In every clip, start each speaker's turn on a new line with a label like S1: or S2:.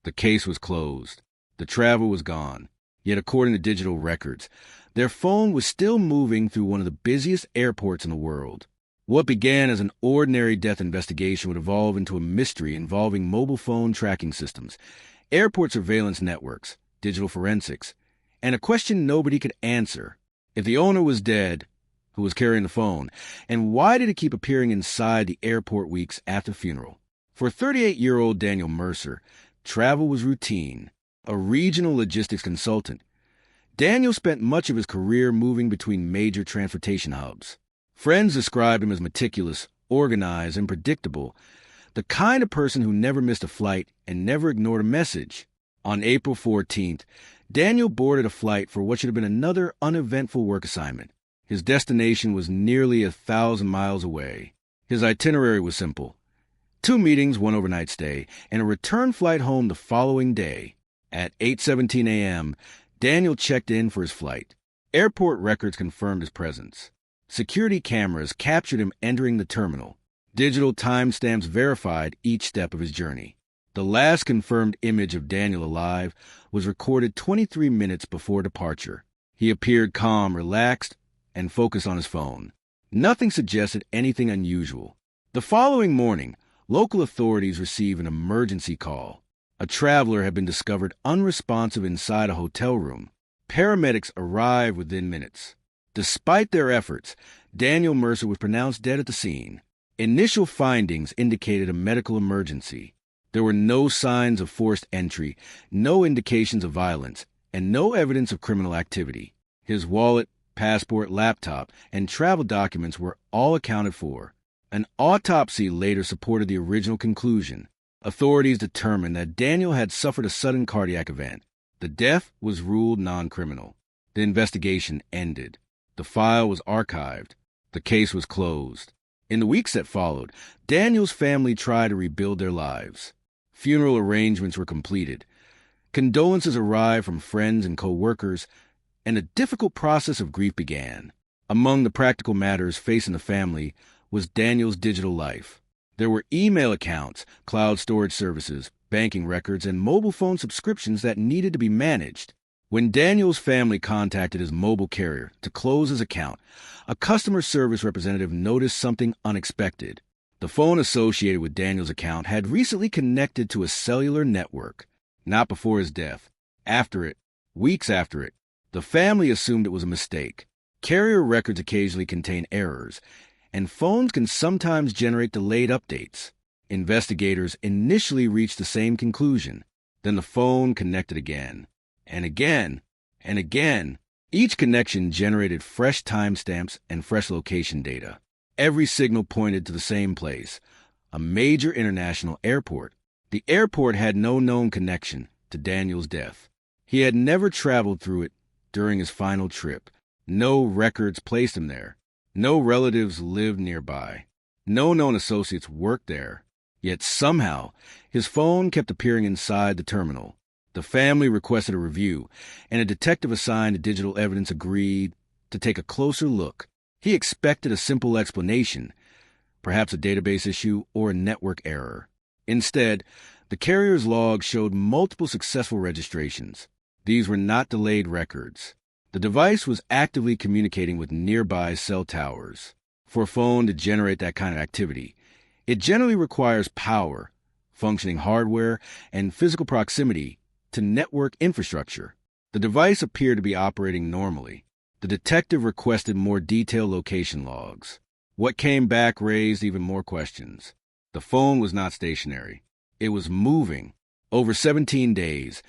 S1: The case was closed. The traveler was gone. Yet according to digital records, their phone was still moving through one of the busiest airports in the world. What began as an ordinary death investigation would evolve into a mystery involving mobile phone tracking systems, airport surveillance networks, digital forensics, and a question nobody could answer. If the owner was dead, who was carrying the phone, and why did it keep appearing inside the airport weeks after the funeral? For 38-year-old Daniel Mercer, travel was routine. A regional logistics consultant, Daniel spent much of his career moving between major transportation hubs. Friends described him as meticulous, organized, and predictable, the kind of person who never missed a flight and never ignored a message. On April 14th, Daniel boarded a flight for what should have been another uneventful work assignment. His destination was nearly 1,000 miles away. His itinerary was simple: 2 meetings, 1 overnight stay, and a return flight home the following day. At 8:17 a.m., Daniel checked in for his flight. Airport records confirmed his presence. Security cameras captured him entering the terminal. Digital timestamps verified each step of his journey. The last confirmed image of Daniel alive was recorded 23 minutes before departure. He appeared calm, relaxed, and focused on his phone. Nothing suggested anything unusual. The following morning, local authorities received an emergency call. A traveler had been discovered unresponsive inside a hotel room. Paramedics arrived within minutes. Despite their efforts, Daniel Mercer was pronounced dead at the scene. Initial findings indicated a medical emergency. There were no signs of forced entry, no indications of violence, and no evidence of criminal activity. His wallet, passport, laptop, and travel documents were all accounted for. An autopsy later supported the original conclusion. Authorities determined that Daniel had suffered a sudden cardiac event. The death was ruled non-criminal. The investigation ended. The file was archived. The case was closed. In the weeks that followed, Daniel's family tried to rebuild their lives. Funeral arrangements were completed. Condolences arrived from friends and co-workers, and a difficult process of grief began. Among the practical matters facing the family was Daniel's digital life. There were email accounts, cloud storage services, banking records, and mobile phone subscriptions that needed to be managed. When Daniel's family contacted his mobile carrier to close his account, a customer service representative noticed something unexpected. The phone associated with Daniel's account had recently connected to a cellular network. Not before his death. After it, weeks after it, the family assumed it was a mistake. Carrier records occasionally contain errors, and phones can sometimes generate delayed updates. Investigators initially reached the same conclusion. Then the phone connected again. And again, and again. Each connection generated fresh timestamps and fresh location data. Every signal pointed to the same place, a major international airport. The airport had no known connection to Daniel's death. He had never traveled through it during his final trip. No records placed him there. No relatives lived nearby. No known associates worked there. Yet somehow, his phone kept appearing inside the terminal. The family requested a review, and a detective assigned to digital evidence agreed to take a closer look. He expected a simple explanation, perhaps a database issue or a network error. Instead, the carrier's log showed multiple successful registrations. These were not delayed records. The device was actively communicating with nearby cell towers. For a phone to generate that kind of activity, it generally requires power, functioning hardware, and physical proximity to network infrastructure. The device appeared to be operating normally. The detective requested more detailed location logs. What came back raised even more questions. The phone was not stationary. It was moving. Over 17 days,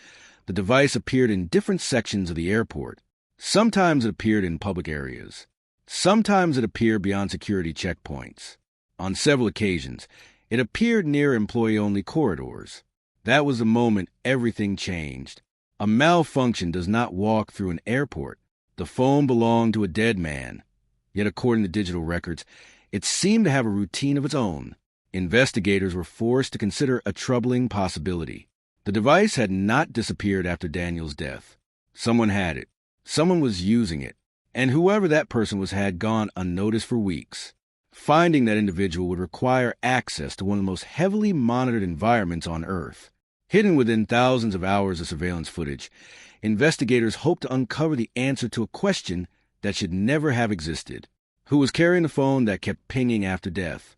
S1: the device appeared in different sections of the airport. Sometimes it appeared in public areas. Sometimes it appeared beyond security checkpoints. On several occasions, it appeared near employee-only corridors. That was the moment everything changed. A malfunction does not walk through an airport. The phone belonged to a dead man. Yet according to digital records, it seemed to have a routine of its own. Investigators were forced to consider a troubling possibility. The device had not disappeared after Daniel's death. Someone had it. Someone was using it. And whoever that person was had gone unnoticed for weeks. Finding that individual would require access to one of the most heavily monitored environments on Earth. Hidden within thousands of hours of surveillance footage, investigators hope to uncover the answer to a question that should never have existed. Who was carrying the phone that kept pinging after death?